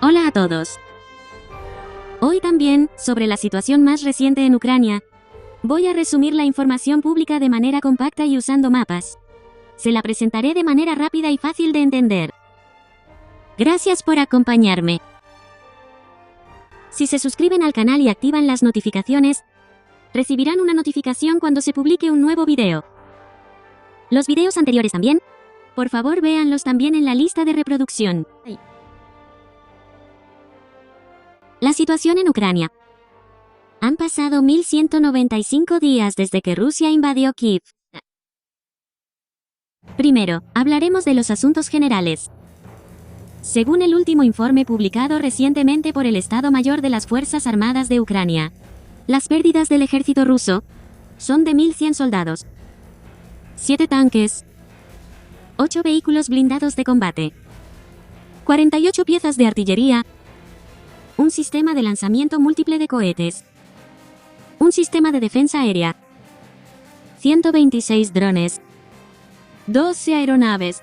Hola a todos. Hoy también, sobre la situación más reciente en Ucrania, voy a resumir la información pública de manera compacta y usando mapas. Se la presentaré de manera rápida y fácil de entender. Gracias por acompañarme. Si se suscriben al canal y activan las notificaciones, recibirán una notificación cuando se publique un nuevo video. Los videos anteriores también, por favor véanlos también en la lista de reproducción. La situación en Ucrania. Han pasado 1195 días desde que Rusia invadió Kiev. Primero, hablaremos de los asuntos generales. Según el último informe publicado recientemente por el Estado Mayor de las Fuerzas Armadas de Ucrania, las pérdidas del ejército ruso son de 1100 soldados, 7 tanques, 8 vehículos blindados de combate, 48 piezas de artillería, un sistema de lanzamiento múltiple de cohetes, un sistema de defensa aérea, 126 drones, 12 aeronaves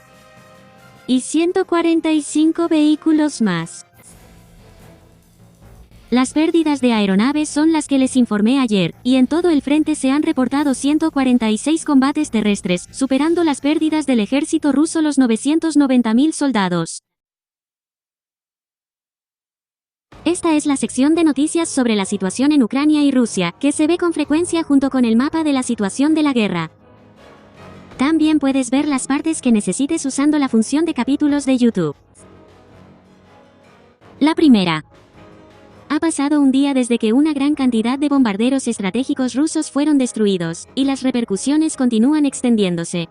y 145 vehículos más. Las pérdidas de aeronaves son las que les informé ayer, y en todo el frente se han reportado 146 combates terrestres, superando las pérdidas del ejército ruso los 990.000 soldados. Esta es la sección de noticias sobre la situación en Ucrania y Rusia, que se ve con frecuencia junto con el mapa de la situación de la guerra. También puedes ver las partes que necesites usando la función de capítulos de YouTube. La primera. Ha pasado un día desde que una gran cantidad de bombarderos estratégicos rusos fueron destruidos, y las repercusiones continúan extendiéndose.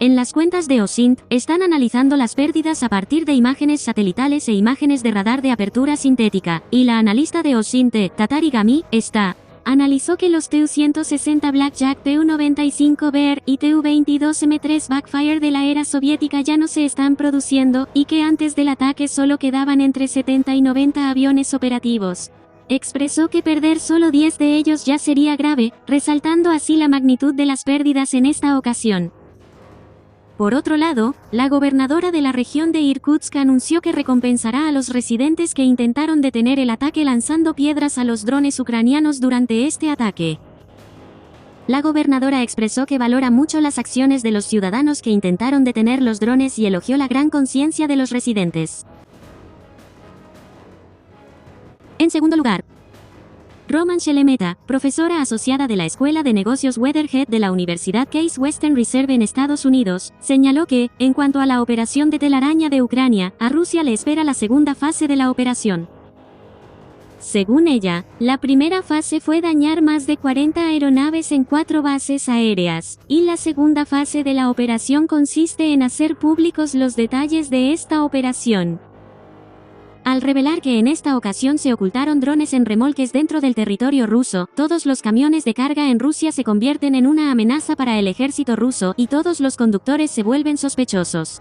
En las cuentas de OSINT, están analizando las pérdidas a partir de imágenes satelitales e imágenes de radar de apertura sintética, y la analista de OSINT, Tatari Gami, analizó que los Tu-160 Blackjack, Tu-95 Bear y Tu-22 M3 Backfire de la era soviética ya no se están produciendo, y que antes del ataque solo quedaban entre 70 y 90 aviones operativos. Expresó que perder solo 10 de ellos ya sería grave, resaltando así la magnitud de las pérdidas en esta ocasión. Por otro lado, la gobernadora de la región de Irkutsk anunció que recompensará a los residentes que intentaron detener el ataque lanzando piedras a los drones ucranianos durante este ataque. La gobernadora expresó que valora mucho las acciones de los ciudadanos que intentaron detener los drones y elogió la gran conciencia de los residentes. En segundo lugar, Roman Shelemeta, profesora asociada de la Escuela de Negocios Weatherhead de la Universidad Case Western Reserve en Estados Unidos, señaló que, en cuanto a la operación de telaraña de Ucrania, a Rusia le espera la segunda fase de la operación. Según ella, la primera fase fue dañar más de 40 aeronaves en 4 bases aéreas, y la segunda fase de la operación consiste en hacer públicos los detalles de esta operación. Al revelar que en esta ocasión se ocultaron drones en remolques dentro del territorio ruso, todos los camiones de carga en Rusia se convierten en una amenaza para el ejército ruso y todos los conductores se vuelven sospechosos.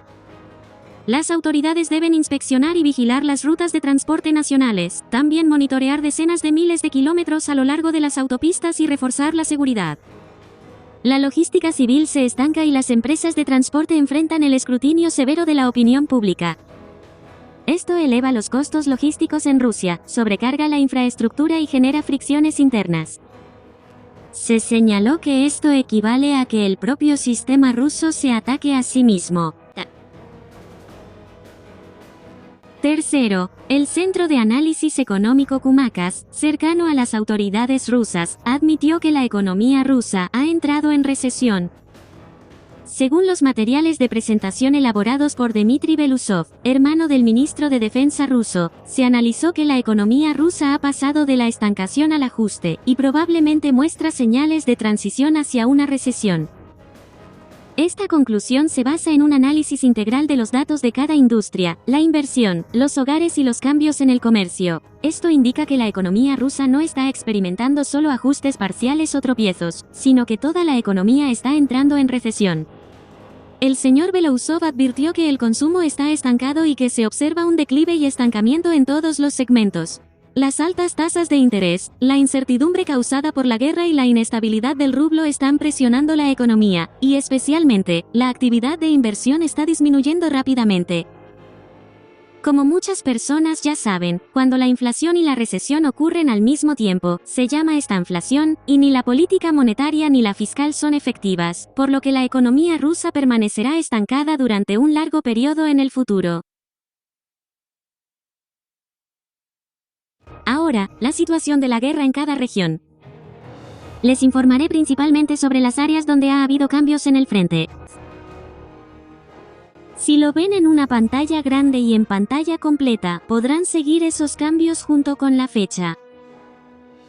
Las autoridades deben inspeccionar y vigilar las rutas de transporte nacionales, también monitorear decenas de miles de kilómetros a lo largo de las autopistas y reforzar la seguridad. La logística civil se estanca y las empresas de transporte enfrentan el escrutinio severo de la opinión pública. Esto eleva los costos logísticos en Rusia, sobrecarga la infraestructura y genera fricciones internas. Se señaló que esto equivale a que el propio sistema ruso se ataque a sí mismo. Tercero, el Centro de Análisis Económico Kumakas, cercano a las autoridades rusas, admitió que la economía rusa ha entrado en recesión. Según los materiales de presentación elaborados por Dmitry Belousov, hermano del ministro de Defensa ruso, se analizó que la economía rusa ha pasado de la estancación al ajuste, y probablemente muestra señales de transición hacia una recesión. Esta conclusión se basa en un análisis integral de los datos de cada industria, la inversión, los hogares y los cambios en el comercio. Esto indica que la economía rusa no está experimentando solo ajustes parciales o tropiezos, sino que toda la economía está entrando en recesión. El señor Belousov advirtió que el consumo está estancado y que se observa un declive y estancamiento en todos los segmentos. Las altas tasas de interés, la incertidumbre causada por la guerra y la inestabilidad del rublo están presionando la economía, y especialmente, la actividad de inversión está disminuyendo rápidamente. Como muchas personas ya saben, cuando la inflación y la recesión ocurren al mismo tiempo, se llama estanflación, y ni la política monetaria ni la fiscal son efectivas, por lo que la economía rusa permanecerá estancada durante un largo periodo en el futuro. Ahora, la situación de la guerra en cada región. Les informaré principalmente sobre las áreas donde ha habido cambios en el frente. Si lo ven en una pantalla grande y en pantalla completa, podrán seguir esos cambios junto con la fecha.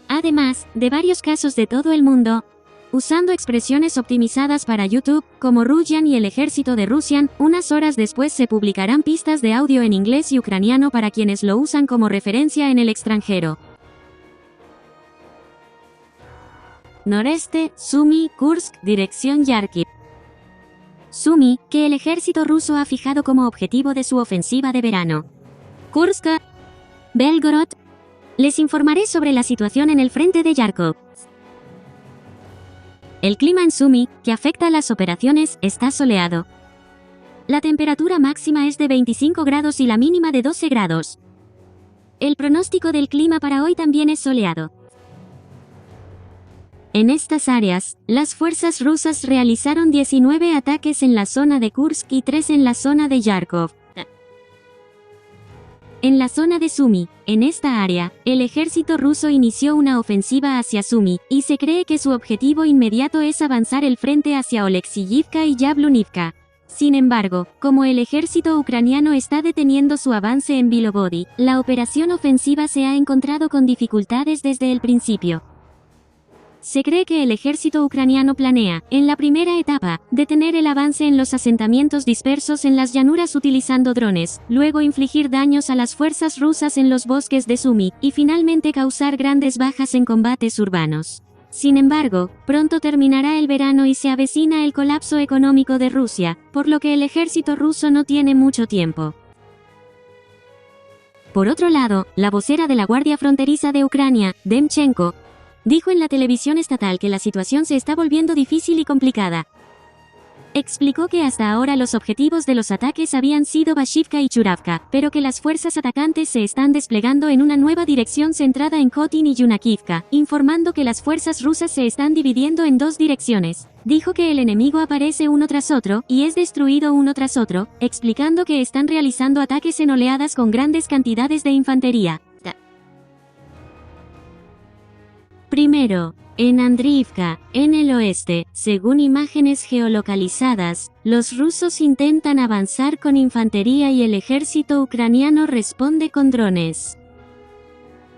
Además, de varios casos de todo el mundo, usando expresiones optimizadas para YouTube, como Russian y el ejército de Rusia, unas horas después se publicarán pistas de audio en inglés y ucraniano para quienes lo usan como referencia en el extranjero. Noreste, Sumy, Kursk, dirección Yarkiv. Sumy, que el ejército ruso ha fijado como objetivo de su ofensiva de verano. Kursk, Belgorod. Les informaré sobre la situación en el frente de Yarkov. El clima en Sumy, que afecta a las operaciones, está soleado. La temperatura máxima es de 25 grados y la mínima de 12 grados. El pronóstico del clima para hoy también es soleado. En estas áreas, las fuerzas rusas realizaron 19 ataques en la zona de Kursk y 3 en la zona de Yarkov. En la zona de Sumy, en esta área, el ejército ruso inició una ofensiva hacia Sumy, y se cree que su objetivo inmediato es avanzar el frente hacia Oleksiyivka y Yablunivka. Sin embargo, como el ejército ucraniano está deteniendo su avance en Bilovody, la operación ofensiva se ha encontrado con dificultades desde el principio. Se cree que el ejército ucraniano planea, en la primera etapa, detener el avance en los asentamientos dispersos en las llanuras utilizando drones, luego infligir daños a las fuerzas rusas en los bosques de Sumy, y finalmente causar grandes bajas en combates urbanos. Sin embargo, pronto terminará el verano y se avecina el colapso económico de Rusia, por lo que el ejército ruso no tiene mucho tiempo. Por otro lado, la vocera de la Guardia Fronteriza de Ucrania, Demchenko, dijo en la televisión estatal que la situación se está volviendo difícil y complicada. Explicó que hasta ahora los objetivos de los ataques habían sido Bashivka y Churavka, pero que las fuerzas atacantes se están desplegando en una nueva dirección centrada en Khotin y Yunakivka, informando que las fuerzas rusas se están dividiendo en dos direcciones. Dijo que el enemigo aparece uno tras otro, y es destruido uno tras otro, explicando que están realizando ataques en oleadas con grandes cantidades de infantería. Primero, en Andriivka, en el oeste, según imágenes geolocalizadas, los rusos intentan avanzar con infantería y el ejército ucraniano responde con drones.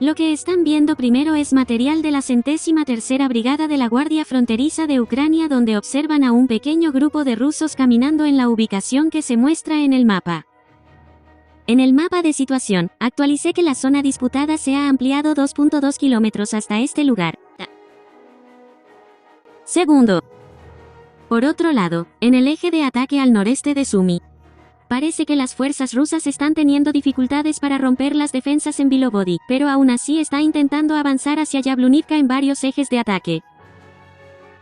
Lo que están viendo primero es material de la 103ª Brigada de la Guardia Fronteriza de Ucrania, donde observan a un pequeño grupo de rusos caminando en la ubicación que se muestra en el mapa. En el mapa de situación, actualicé que la zona disputada se ha ampliado 2.2 kilómetros hasta este lugar. Segundo. Por otro lado, en el eje de ataque al noreste de Sumy, parece que las fuerzas rusas están teniendo dificultades para romper las defensas en Bilovody, pero aún así está intentando avanzar hacia Yablunivka en varios ejes de ataque.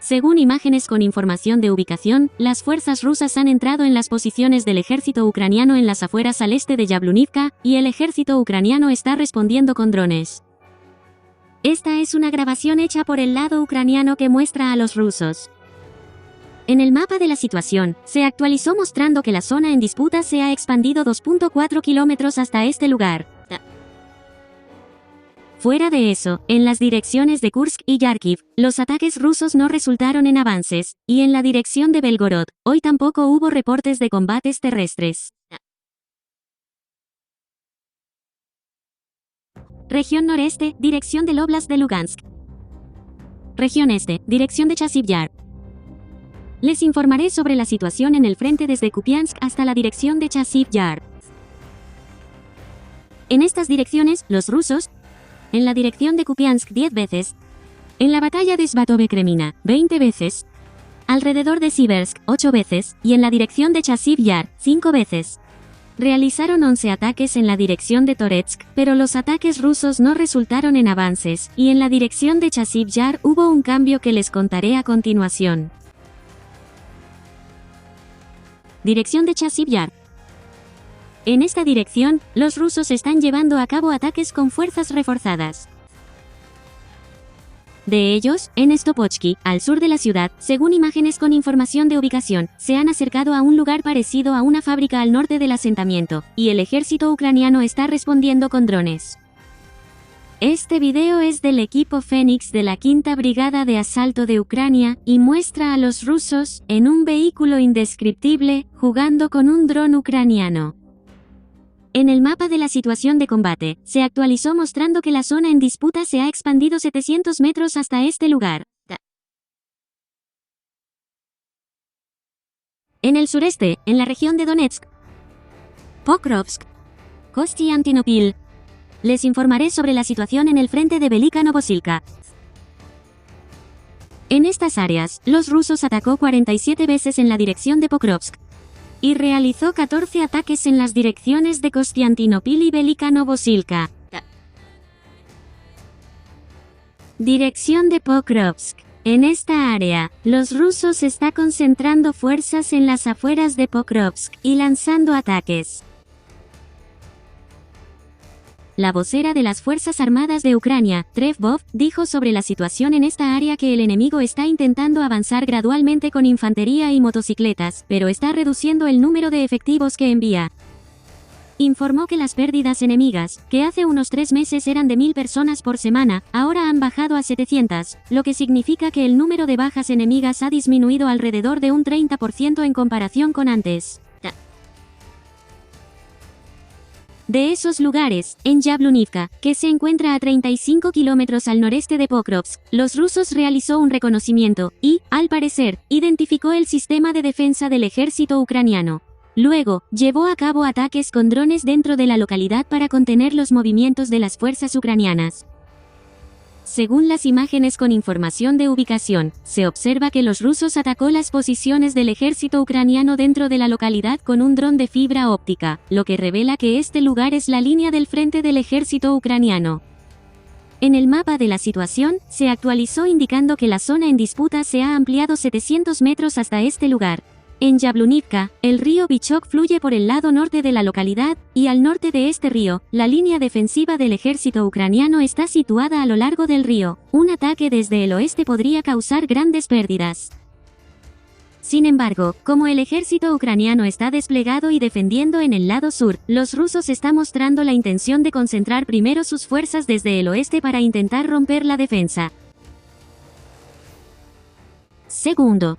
Según imágenes con información de ubicación, las fuerzas rusas han entrado en las posiciones del ejército ucraniano en las afueras al este de Yablunivka, y el ejército ucraniano está respondiendo con drones. Esta es una grabación hecha por el lado ucraniano que muestra a los rusos. En el mapa de la situación, se actualizó mostrando que la zona en disputa se ha expandido 2.4 kilómetros hasta este lugar. Fuera de eso, en las direcciones de Kursk y Yarkiv, los ataques rusos no resultaron en avances, y en la dirección de Belgorod, hoy tampoco hubo reportes de combates terrestres. Región noreste, dirección del Oblast de Lugansk. Región este, dirección de Chasiv Yar. Les informaré sobre la situación en el frente desde Kupiansk hasta la dirección de Chasiv Yar. En estas direcciones, los rusos, en la dirección de Kupiansk 10 veces, en la batalla de Svatove-Kremina 20 veces, alrededor de Siversk 8 veces, y en la dirección de Chasiv Yar 5 veces. Realizaron 11 ataques en la dirección de Toretsk, pero los ataques rusos no resultaron en avances, y en la dirección de Chasiv Yar hubo un cambio que les contaré a continuación. Dirección de Chasiv Yar. En esta dirección, los rusos están llevando a cabo ataques con fuerzas reforzadas. De ellos, en Stopochki, al sur de la ciudad, según imágenes con información de ubicación, se han acercado a un lugar parecido a una fábrica al norte del asentamiento, y el ejército ucraniano está respondiendo con drones. Este video es del equipo Fénix de la 5ª Brigada de Asalto de Ucrania, y muestra a los rusos, en un vehículo indescriptible, jugando con un dron ucraniano. En el mapa de la situación de combate, se actualizó mostrando que la zona en disputa se ha expandido 700 metros hasta este lugar. En el sureste, en la región de Donetsk, Pokrovsk, Kostiantynopil, les informaré sobre la situación en el frente de Velika Novosilka. En estas áreas, los rusos atacó 47 veces en la dirección de Pokrovsk y realizó 14 ataques en las direcciones de Kostiantynopil y Velika Novosilka. Dirección de Pokrovsk. En esta área, los rusos están concentrando fuerzas en las afueras de Pokrovsk y lanzando ataques. La vocera de las Fuerzas Armadas de Ucrania, Trevbov, dijo sobre la situación en esta área que el enemigo está intentando avanzar gradualmente con infantería y motocicletas, pero está reduciendo el número de efectivos que envía. Informó que las pérdidas enemigas, que hace unos 3 meses eran de 1000 personas por semana, ahora han bajado a 700, lo que significa que el número de bajas enemigas ha disminuido alrededor de un 30% en comparación con antes. De esos lugares, en Yablunivka, que se encuentra a 35 kilómetros al noreste de Pokrovsk, los rusos realizó un reconocimiento y, al parecer, identificó el sistema de defensa del ejército ucraniano. Luego, llevó a cabo ataques con drones dentro de la localidad para contener los movimientos de las fuerzas ucranianas. Según las imágenes con información de ubicación, se observa que los rusos atacó las posiciones del ejército ucraniano dentro de la localidad con un dron de fibra óptica, lo que revela que este lugar es la línea del frente del ejército ucraniano. En el mapa de la situación, se actualizó indicando que la zona en disputa se ha ampliado 700 metros hasta este lugar. En Yablunivka, el río Bichok fluye por el lado norte de la localidad, y al norte de este río, la línea defensiva del ejército ucraniano está situada a lo largo del río. Un ataque desde el oeste podría causar grandes pérdidas. Sin embargo, como el ejército ucraniano está desplegado y defendiendo en el lado sur, los rusos están mostrando la intención de concentrar primero sus fuerzas desde el oeste para intentar romper la defensa. Segundo,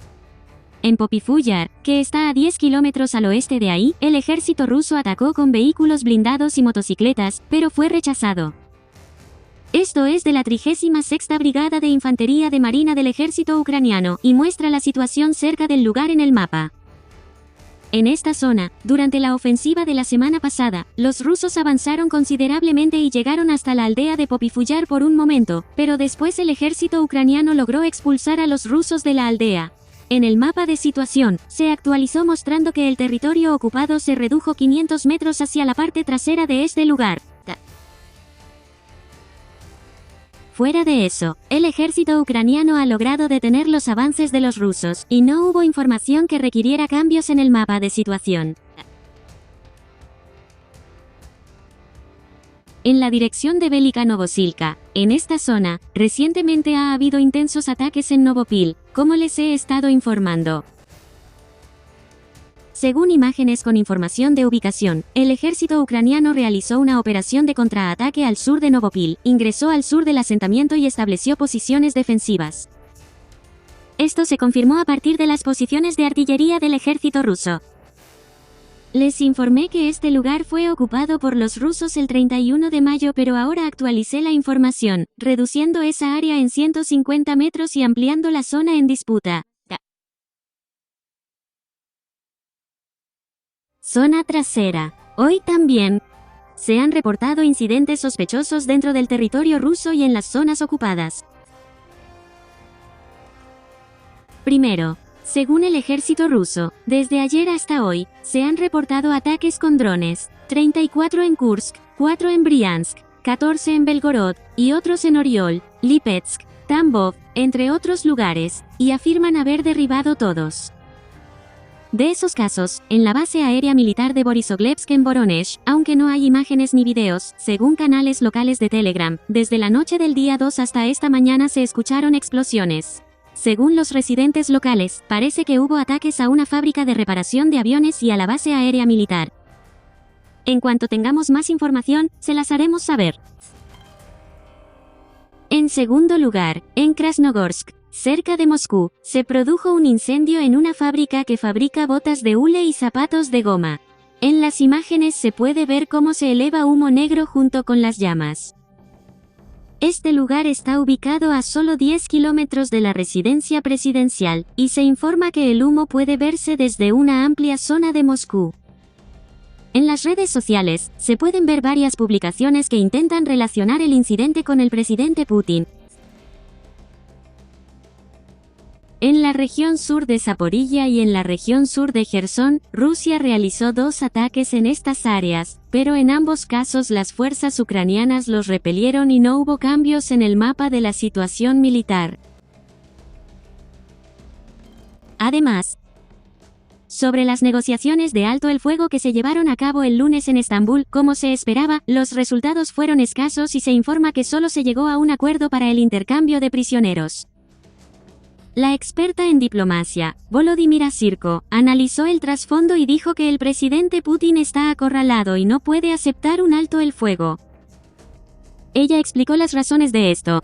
en Popifuyar, que está a 10 kilómetros al oeste de ahí, el ejército ruso atacó con vehículos blindados y motocicletas, pero fue rechazado. Esto es de la 36ª Brigada de Infantería de Marina del ejército ucraniano, y muestra la situación cerca del lugar en el mapa. En esta zona, durante la ofensiva de la semana pasada, los rusos avanzaron considerablemente y llegaron hasta la aldea de Popifuyar por un momento, pero después el ejército ucraniano logró expulsar a los rusos de la aldea. En el mapa de situación, se actualizó mostrando que el territorio ocupado se redujo 500 metros hacia la parte trasera de este lugar. Fuera de eso, el ejército ucraniano ha logrado detener los avances de los rusos, y no hubo información que requiriera cambios en el mapa de situación. En la dirección de Velika Novosilka, en esta zona, recientemente ha habido intensos ataques en Novopil, como les he estado informando. Según imágenes con información de ubicación, el ejército ucraniano realizó una operación de contraataque al sur de Novopil, ingresó al sur del asentamiento y estableció posiciones defensivas. Esto se confirmó a partir de las posiciones de artillería del ejército ruso. Les informé que este lugar fue ocupado por los rusos el 31 de mayo, pero ahora actualicé la información, reduciendo esa área en 150 metros y ampliando la zona en disputa. Zona trasera. Hoy también se han reportado incidentes sospechosos dentro del territorio ruso y en las zonas ocupadas. Primero, según el ejército ruso, desde ayer hasta hoy, se han reportado ataques con drones, 34 en Kursk, 4 en Briansk, 14 en Belgorod, y otros en Oriol, Lipetsk, Tambov, entre otros lugares, y afirman haber derribado todos. de esos casos, en la base aérea militar de Borisovlevsk en Voronezh, aunque no hay imágenes ni videos, según canales locales de Telegram, desde la noche del día 2 hasta esta mañana se escucharon explosiones. Según los residentes locales, parece que hubo ataques a una fábrica de reparación de aviones y a la base aérea militar. En cuanto tengamos más información, se las haremos saber. En segundo lugar, en Krasnogorsk, cerca de Moscú, se produjo un incendio en una fábrica que fabrica botas de hule y zapatos de goma. En las imágenes se puede ver cómo se eleva humo negro junto con las llamas. Este lugar está ubicado a solo 10 kilómetros de la residencia presidencial, y se informa que el humo puede verse desde una amplia zona de Moscú. En las redes sociales, se pueden ver varias publicaciones que intentan relacionar el incidente con el presidente Putin. En la región sur de Zaporilla y en la región sur de Jersón, Rusia realizó 2 ataques en estas áreas, pero en ambos casos las fuerzas ucranianas los repelieron y no hubo cambios en el mapa de la situación militar. Además, sobre las negociaciones de alto el fuego que se llevaron a cabo el lunes en Estambul, como se esperaba, los resultados fueron escasos y se informa que solo se llegó a un acuerdo para el intercambio de prisioneros. La experta en diplomacia, Volodymyra Sirko, analizó el trasfondo y dijo que el presidente Putin está acorralado y no puede aceptar un alto el fuego. Ella explicó las razones de esto.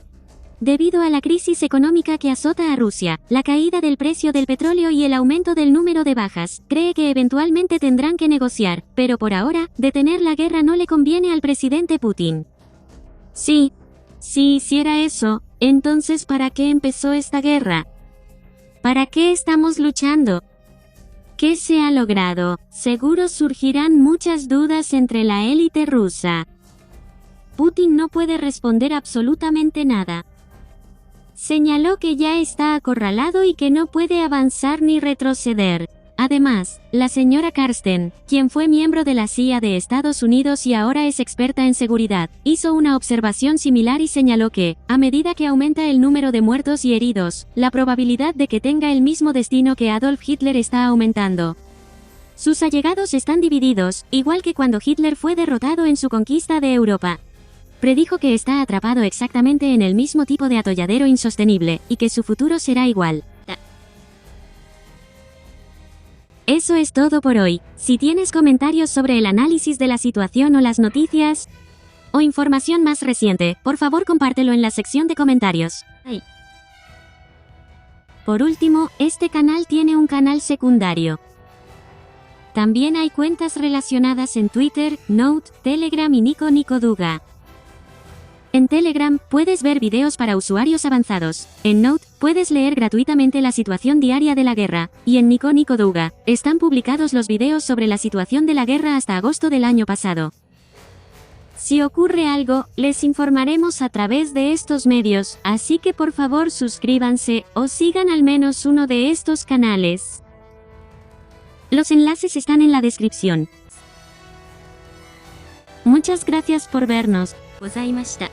Debido a la crisis económica que azota a Rusia, la caída del precio del petróleo y el aumento del número de bajas, cree que eventualmente tendrán que negociar, pero por ahora, detener la guerra no le conviene al presidente Putin. Sí, si hiciera eso, entonces ¿para qué empezó esta guerra? ¿Para qué estamos luchando? ¿Qué se ha logrado? Seguro surgirán muchas dudas entre la élite rusa. Putin no puede responder absolutamente nada. Señaló que ya está acorralado y que no puede avanzar ni retroceder. Además, la señora Karsten, quien fue miembro de la CIA de Estados Unidos y ahora es experta en seguridad, hizo una observación similar y señaló que, a medida que aumenta el número de muertos y heridos, la probabilidad de que tenga el mismo destino que Adolf Hitler está aumentando. Sus allegados están divididos, igual que cuando Hitler fue derrotado en su conquista de Europa. Predijo que está atrapado exactamente en el mismo tipo de atolladero insostenible, y que su futuro será igual. Eso es todo por hoy. Si tienes comentarios sobre el análisis de la situación o las noticias, o información más reciente, por favor compártelo en la sección de comentarios. Por último, este canal tiene un canal secundario. También hay cuentas relacionadas en Twitter, Note, Telegram y Nico Douga. En Telegram, puedes ver videos para usuarios avanzados. En Note, puedes leer gratuitamente la situación diaria de la guerra. Y en Nico Douga, están publicados los videos sobre la situación de la guerra hasta agosto del año pasado. Si ocurre algo, les informaremos a través de estos medios, así que por favor suscríbanse, o sigan al menos uno de estos canales. Los enlaces están en la descripción. Muchas gracias por vernos. ございました。